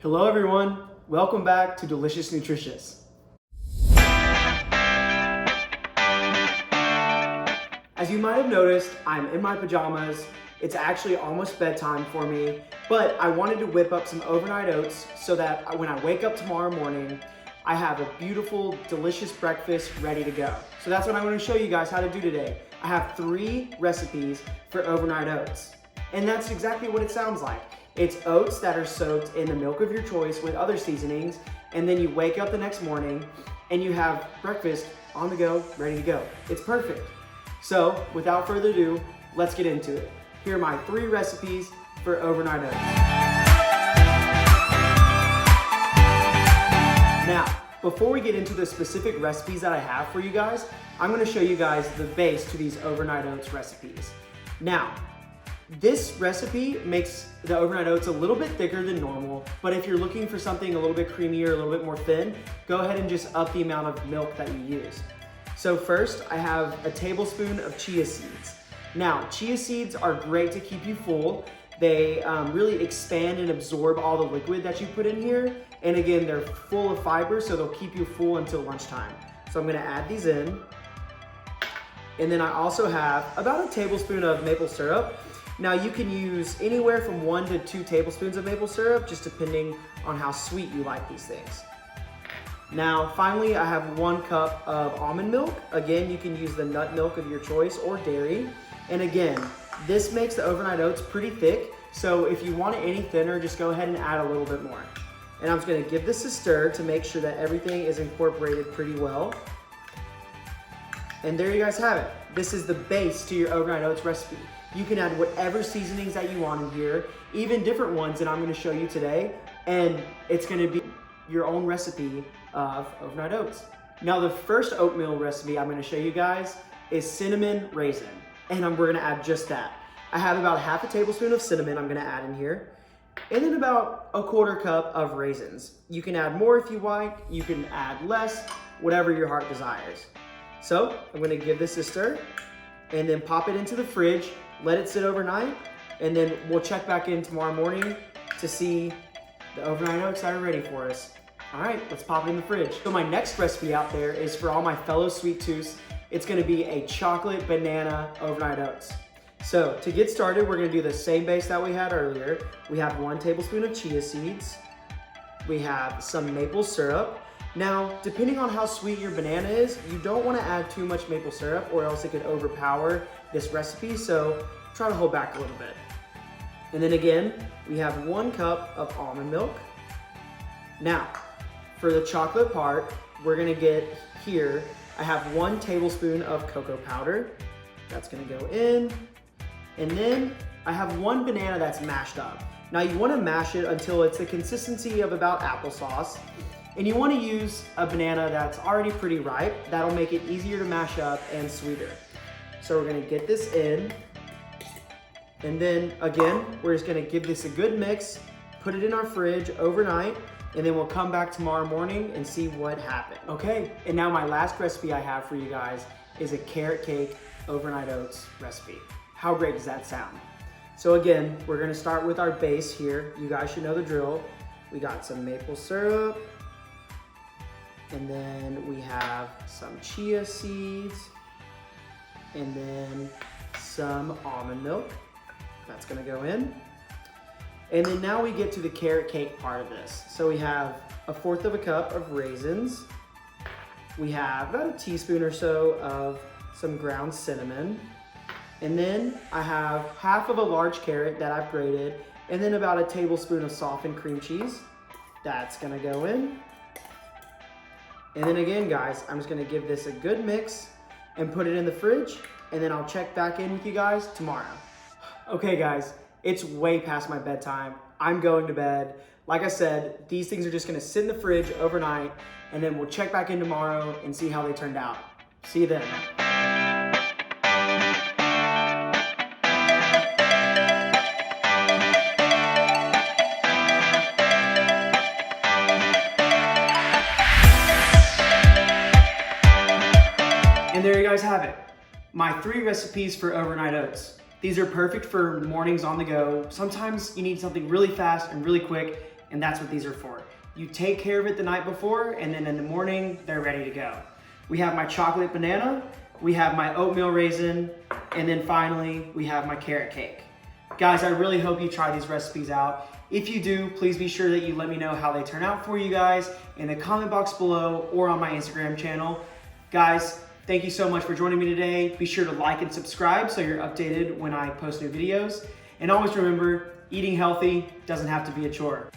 Hello everyone, welcome back to Delicious Nutritious. As you might have noticed, I'm in my pajamas. It's actually almost bedtime for me, but I wanted to whip up some overnight oats so that when I wake up tomorrow morning, I have a beautiful, delicious breakfast ready to go. So that's what I'm going to show you guys how to do today. I have 3 recipes for overnight oats, and that's exactly what it sounds like. It's oats that are soaked in the milk of your choice with other seasonings, and then you wake up the next morning and you have breakfast on the go, ready to go. It's perfect. So without further ado, let's get into it. Here are my 3 recipes for overnight oats. Now, before we get into the specific recipes that I have for you guys, I'm gonna show you guys the base to these overnight oats recipes. Now, this recipe makes the overnight oats a little bit thicker than normal, but if you're looking for something a little bit creamier, a little bit more thin, go ahead and just up the amount of milk that you use. So first, I have a tablespoon of chia seeds. Now, chia seeds are great to keep you full. They really expand and absorb all the liquid that you put in here. And again, they're full of fiber, so they'll keep you full until lunchtime. So I'm gonna add these in. And then I also have about a tablespoon of maple syrup. Now you can use anywhere from 1 to 2 tablespoons of maple syrup, just depending on how sweet you like these things. Now, finally, I have 1 cup of almond milk. Again, you can use the nut milk of your choice or dairy. And again, this makes the overnight oats pretty thick. So if you want it any thinner, just go ahead and add a little bit more. And I'm just gonna give this a stir to make sure that everything is incorporated pretty well. And there you guys have it. This is the base to your overnight oats recipe. You can add whatever seasonings that you want in here, even different ones that I'm gonna show you today, and it's gonna be your own recipe of overnight oats. Now the first oatmeal recipe I'm gonna show you guys is cinnamon raisin, and we're gonna add just that. I have about half a tablespoon of cinnamon I'm gonna add in here, and then about a 1/4 cup of raisins. You can add more if you like, you can add less, whatever your heart desires. So I'm gonna give this a stir, and then pop it into the fridge, let it sit overnight, and then we'll check back in tomorrow morning to see the overnight oats that are ready for us. All right, let's pop it in the fridge. So my next recipe out there is for all my fellow sweet tooths. It's gonna be a chocolate banana overnight oats. So to get started, we're gonna do the same base that we had earlier. We have 1 tablespoon of chia seeds. We have some maple syrup. Now, depending on how sweet your banana is, you don't wanna add too much maple syrup or else it could overpower this recipe, so try to hold back a little bit. And then again, we have 1 cup of almond milk. Now, for the chocolate part, we're gonna get here, I have 1 tablespoon of cocoa powder. That's gonna go in. And then I have 1 banana that's mashed up. Now you wanna mash it until it's the consistency of about applesauce. And you wanna use a banana that's already pretty ripe. That'll make it easier to mash up and sweeter. So we're gonna get this in. And then again, we're just gonna give this a good mix, put it in our fridge overnight, and then we'll come back tomorrow morning and see what happened. Okay, and now my last recipe I have for you guys is a carrot cake overnight oats recipe. How great does that sound? So again, we're gonna start with our base here. You guys should know the drill. We got some maple syrup, and then we have some chia seeds, and then some almond milk. That's gonna go in. And then now we get to the carrot cake part of this. So we have a 1/4 cup of raisins. We have about a teaspoon or so of some ground cinnamon. And then I have half of a large carrot that I've grated, and then about a tablespoon of softened cream cheese. That's gonna go in. And then again, guys, I'm just gonna give this a good mix and put it in the fridge, and then I'll check back in with you guys tomorrow. Okay guys, it's way past my bedtime. I'm going to bed. Like I said, these things are just gonna sit in the fridge overnight, and then we'll check back in tomorrow and see how they turned out. See you then. And there you guys have it. My 3 recipes for overnight oats. These are perfect for mornings on the go. Sometimes you need something really fast and really quick. and that's what these are for. You take care of it the night before, and then in the morning, they're ready to go. We have my chocolate banana, we have my oatmeal raisin, and then finally, we have my carrot cake. Guys, I really hope you try these recipes out. If you do, please be sure that you let me know how they turn out for you guys in the comment box below or on my Instagram channel. Guys, thank you so much for joining me today. Be sure to like and subscribe so you're updated when I post new videos. And always remember, eating healthy doesn't have to be a chore.